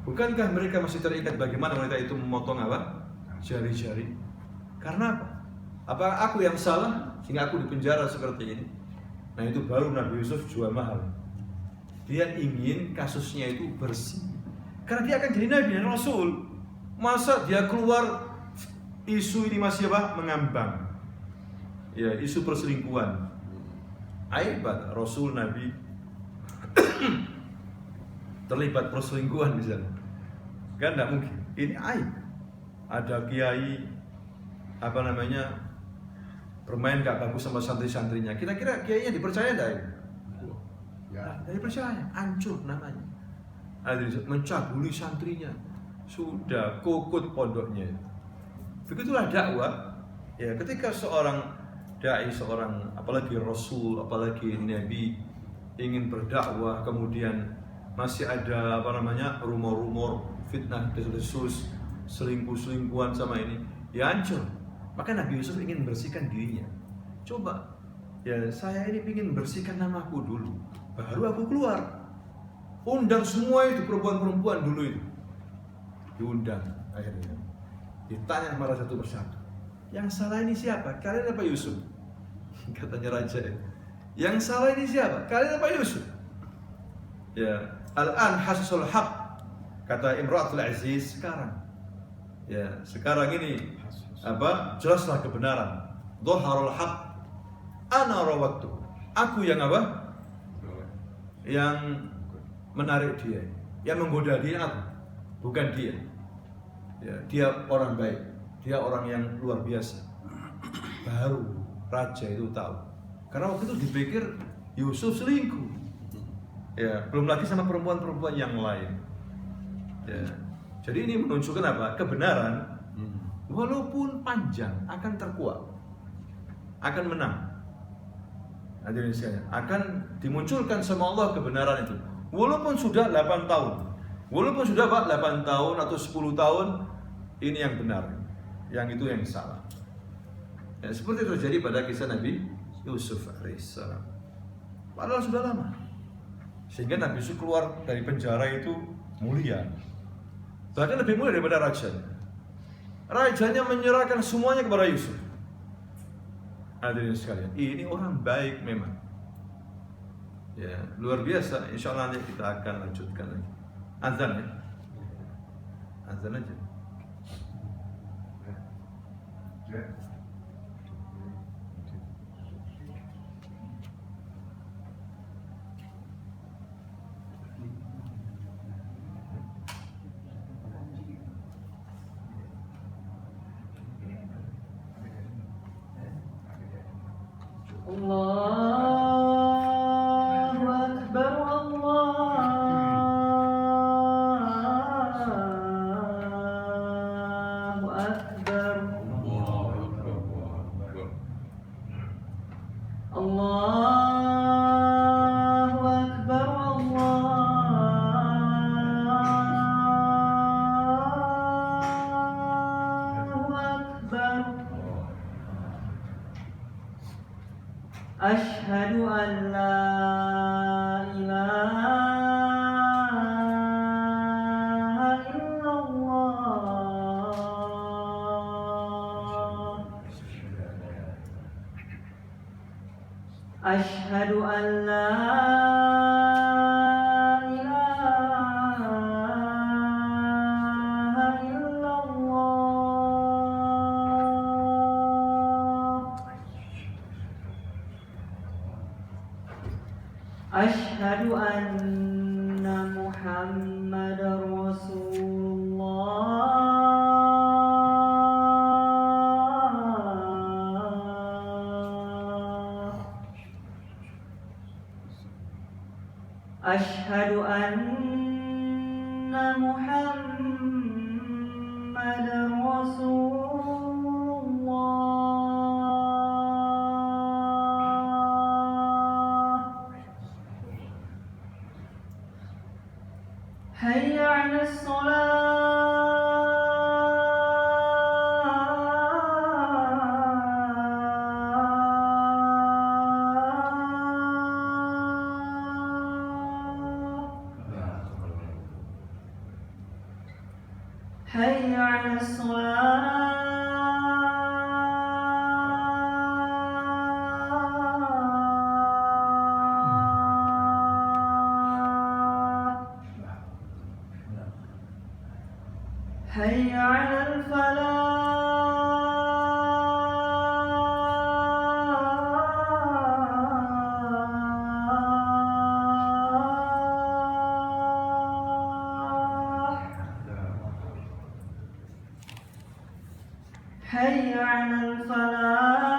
bukankah mereka masih teringat bagaimana wanita itu memotong apa? Jari-jari. Karena apa? Apa aku yang salah sehingga aku di penjara seperti ini? Nah, itu baru Nabi Yusuf jual mahal. Dia ingin kasusnya itu bersih. Karena dia akan jadi Nabi dan Rasul. Masa dia keluar isu ini masih apa? Mengambang. Ya, isu perselingkuhan. Aib Rasul Nabi terlibat perselingkuhan misalnya. Kan tidak mungkin. Ini aib. Ada kiai bermain gak bagus sama santri-santrinya. Kira-kira kiainya dipercaya tidak? Ya, tidak dipercaya. Hancur namanya. Mencabuli santrinya. Sudah kokot pondoknya. Begitulah dakwah. Ya, ketika seorang dai, apalagi Rasul, apalagi Nabi ingin berdakwah, kemudian masih ada rumor-rumor fitnah, desus, selingkuhan sama ini, ya hancur. Maka Nabi Yusuf ingin membersihkan dirinya. Coba, ya saya ini ingin membersihkan namaku dulu, baru aku keluar. Undang semua itu perempuan-perempuan dulu itu, diundang akhirnya. Ditanya marah satu persatu. Yang salah ini siapa? Kalian apa Yusuf? Katanya raja. Yang salah ini siapa? Kalian apa Yusuf? Ya, al-an hasul haq, kata Imratul Aziz sekarang. Ya, sekarang ini jelaslah kebenaran. Dhaharul haq, ana rawattu. Aku yang yang menarik dia, yang menggoda dia aku, bukan dia. Ya, dia orang baik, dia orang yang luar biasa. Baru raja itu tahu. Karena waktu itu dipikir Yusuf selingkuh. Ya, belum lagi sama perempuan-perempuan yang lain. Ya. Jadi ini menunjukkan apa? Kebenaran walaupun panjang akan terkuat, akan menang. Hadirin sekalian, akan dimunculkan sama Allah kebenaran itu. Walaupun sudah 8 tahun. Walaupun sudah 8 tahun atau 10 tahun, ini yang benar. Yang itu yang salah. Ya, seperti terjadi pada kisah Nabi Yusuf alaihissalam. Padahal sudah lama. Sehingga Nabi Yusuf keluar dari penjara itu mulia. Bahkan lebih mulia daripada rajanya. Rajanya menyerahkan semuanya kepada Yusuf. Hadirin sekalian, ini orang baik memang. Ya, luar biasa. Insya Allah nanti kita akan lanjutkan lagi. Azan ya. Azan aja. Allahu Akbar, Allahu Akbar, Allahu Akbar, Allahu Akbar. Asyhadu an la ilaha illallah. Asyhadu an la ilaha illallah. Asyhadu anna Muhammadar Rasulullah. أشهد أن محمدا رسول الله حي على حي على الصلاة حي على الفلاح حي على الفلاح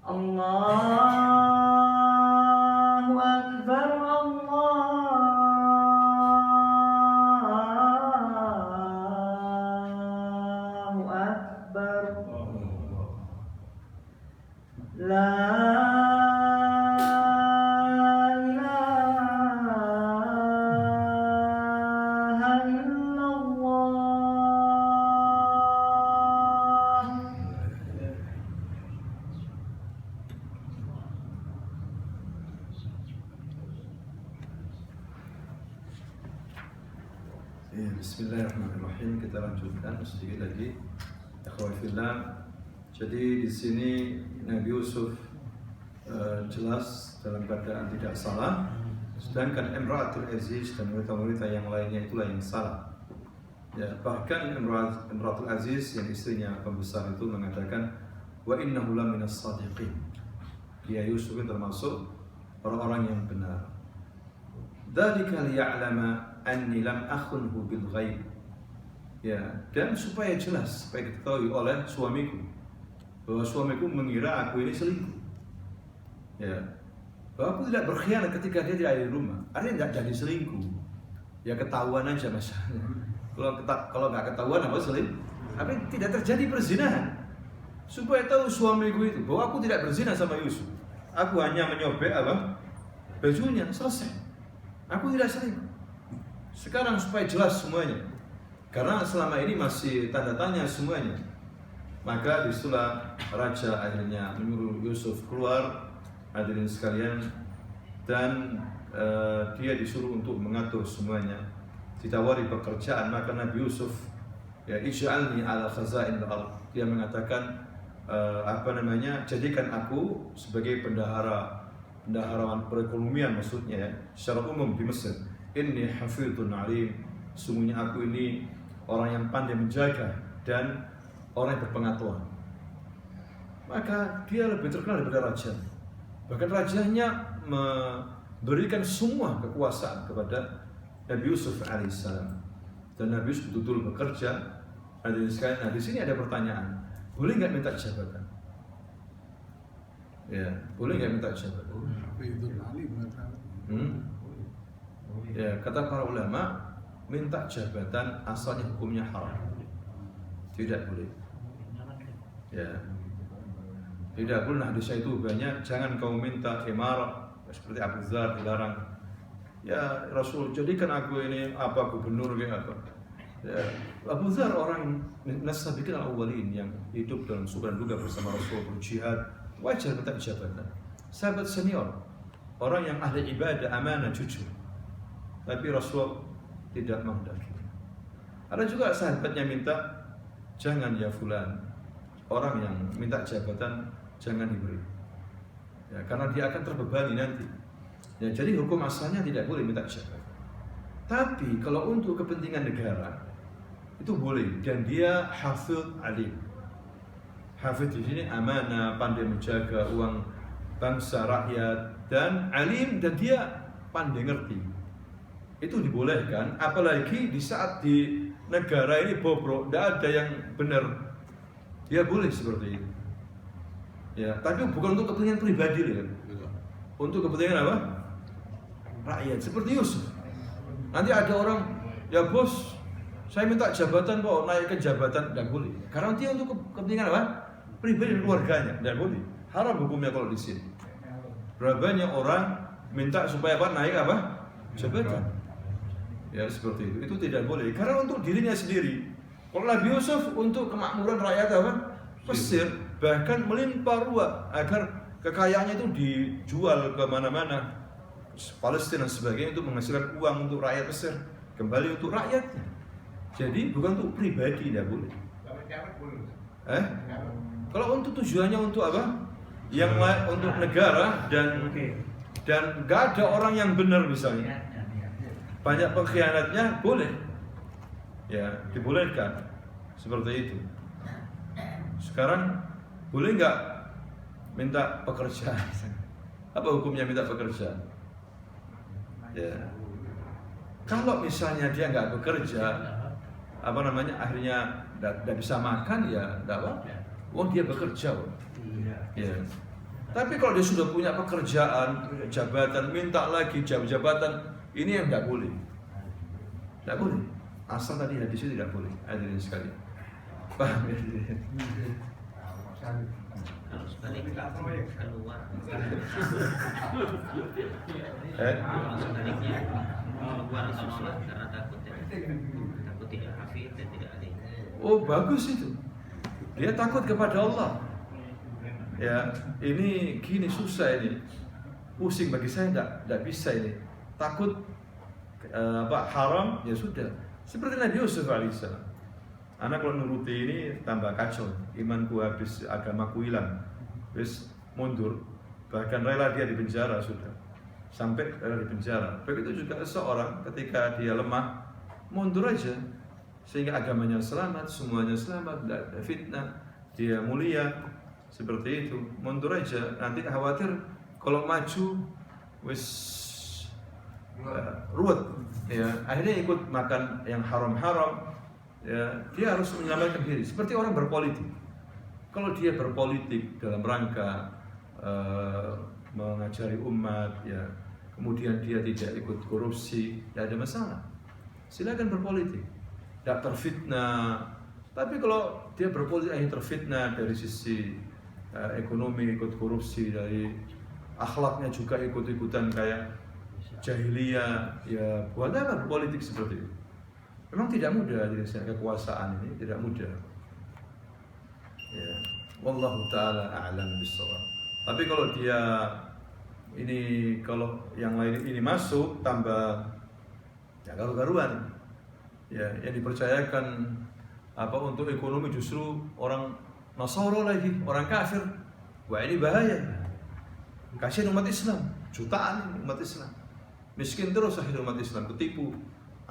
الله أكبر الله أكبر لا إله إلا الله Ya, Bismillahirrahmanirrahim. Kita lanjutkan sedikit lagi. Akhwat fillah. Jadi di sini Nabi Yusuf jelas dalam keadaan tidak salah, sedangkan Imratul Aziz dan wanita-wanita yang lainnya itulah yang salah. Ya, bahkan Imratul Aziz yang istrinya pembesar itu mengatakan wa innahu laminas shadiqin. Dia Yusuf itu termasuk orang-orang yang benar. Dzalika liya'lama anni lam akhunhu bil ghaib. Ya, dan supaya jelas, supaya diketahui oleh suamiku bahwa suamiku mengira aku ini selingkuh. Ya, bahwa aku tidak berkhianat ketika dia tidak ada di rumah. Artinya tidak jadi selingkuh. Ya ketahuan aja masalahnya. Kalau nggak ketahuan apa selingkuh? Tapi tidak terjadi perzinahan. Supaya tahu suamiku itu bahwa aku tidak berzina sama Yusuf. Aku hanya menyobek apa? Bajunya, selesai. Aku tidak selingkuh. Sekarang supaya jelas semuanya. Karena selama ini masih tanda tanya semuanya. Maka disitulah raja akhirnya menyuruh Yusuf keluar, hadirin sekalian, dan dia disuruh untuk mengatur semuanya. Ditawari pekerjaan, maka Nabi Yusuf ya ij'alni ala khazainil ardh. Dia mengatakan jadikan aku sebagai bendaharawan perekonomian maksudnya ya, secara umum di Mesir. Inni hafidhun alim. Sungguhnya aku ini orang yang pandai menjaga dan orang yang berpengetahuan. Maka dia lebih terkenal daripada raja. Bahkan rajanya memberikan semua kekuasaan kepada Nabi Yusuf alaihissalam. Dan Nabi Yusuf betul-betul bekerja. Nah di sini ada pertanyaan, boleh nggak minta jabatan? Ya, boleh nggak minta jabatan? Ya, kata para ulama, minta jabatan asalnya hukumnya haram, tidak boleh. Ya, tidak boleh. Hadisnya itu banyak. Jangan kau minta imarah seperti Abu Dzar dilarang. Ya Rasul, jadikan aku ini apa gubernur kayak apa? Ya, Abu Dzar orang nasabiqin al-awwalin yang hidup dalam suka dan duka bersama Rasul berjihad, wajar minta jabatan. Sahabat senior, orang yang ahli ibadah, amanah, jujur. Tapi Rasul tidak menghendaki. Ada juga sahabatnya minta, jangan ya fulan, orang yang minta jabatan jangan diberi. Ya, karena dia akan terbebani nanti. Ya, jadi hukum asalnya tidak boleh minta jabatan. Tapi kalau untuk kepentingan negara itu boleh, dan dia hafidh alim. Hafidh di sini amanah, pandai menjaga uang bangsa rakyat, dan alim, dan dia pandai ngerti. itu dibolehkan, apalagi di saat di negara ini bobrok, tidak ada yang benar, ya boleh seperti itu. Ya, tapi bukan untuk kepentingan pribadi, kan? Untuk kepentingan apa? Rakyat. Seperti Yusuf. Nanti ada orang, ya bos, saya minta jabatan kok, naik ke jabatan, tidak boleh. Karena dia untuk kepentingan apa? Pribadi dan keluarganya, tidak boleh. Haram hukumnya kalau di sini. Berapa banyak orang minta supaya apa? Naik apa? Jabatan. Ya seperti itu tidak boleh. Karena untuk dirinya sendiri. Kalau Nabi Yusuf untuk kemakmuran rakyat apa? Mesir, bahkan melimpah ruah agar kekayaannya itu dijual ke mana-mana, Palestina dan sebagainya, untuk menghasilkan uang untuk rakyat Mesir, kembali untuk rakyatnya. Jadi bukan untuk pribadi, tidak boleh. Kalau untuk tujuannya untuk apa? Yang untuk negara dan nggak ada orang yang benar misalnya, banyak pengkhianatnya, boleh, ya dibolehkan seperti itu. Sekarang boleh nggak minta pekerjaan? Apa hukumnya minta pekerjaan? Ya, kalau misalnya dia nggak bekerja, apa namanya, akhirnya nggak bisa makan, ya nggak apa. Dia bekerja, ya. Tapi kalau dia sudah punya pekerjaan, jabatan, minta lagi jabatan, ini yang nggak boleh. Nggak boleh. Asal tadi hadis itu tidak boleh. Hadirin sekali. Paham ya? Kalau sebaliknya keluar. Sebaliknya keluar atau nolak karena takut tidak hafid dan tidak alim. Oh bagus itu. Dia takut kepada Allah. Ya, ini gini susah ini. Pusing bagi saya, enggak bisa ini. Takut haram, ya sudah. Seperti Nabi Yusuf alaihissalam. Anak kalau nuruti ini tambah kacau, imanku habis, agamaku hilang, terus mundur, bahkan rela dia di penjara sudah, sampai rela di penjara. Begitu juga seorang ketika dia lemah, mundur aja, sehingga agamanya selamat, semuanya selamat, tidak ada fitnah, dia mulia, seperti itu, mundur aja. Nanti khawatir kalau maju, wis ruwet, ya akhirnya ikut makan yang haram-haram, ya dia harus menyelamatkan diri. Seperti orang berpolitik, kalau dia berpolitik dalam rangka mengajari umat, ya kemudian dia tidak ikut korupsi, tidak ada masalah, silakan berpolitik, tidak terfitnah. Tapi kalau dia berpolitik hanya terfitnah dari sisi ekonomi, ikut korupsi, dari akhlaknya juga ikut-ikutan kayak jahiliyah, ya buat apa berpolitik seperti itu? Memang tidak mudah jadi kekuasaan ini, tidak mudah. Ya, wallahu taala a'lam bishawab. Tapi kalau dia ini, kalau yang lain ini masuk, tambah ya garu-garuan. Ya, yang dipercayakan apa untuk ekonomi justru orang Nasara lagi, orang kafir. Wah, ini bahaya. Kasihan umat Islam, jutaan umat Islam. Miskin terus akhirnya umat Islam ketipu.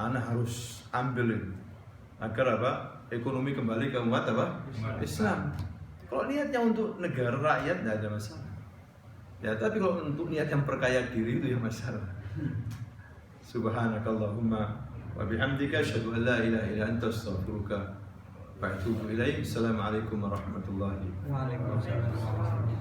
Anak harus ambil itu agar apa? Ekonomi kembali ke umat apa? Islam. Kalau niatnya untuk negara rakyat tidak ada masalah. Ya, tapi kalau untuk niat yang perkaya diri itu yang masalah. Subhanakallahumma wa bihamdika asyhadu an la ilaha illa anta astaghfiruka wa atubu ilaik. Assalamualaikum warahmatullahi wabarakatuh.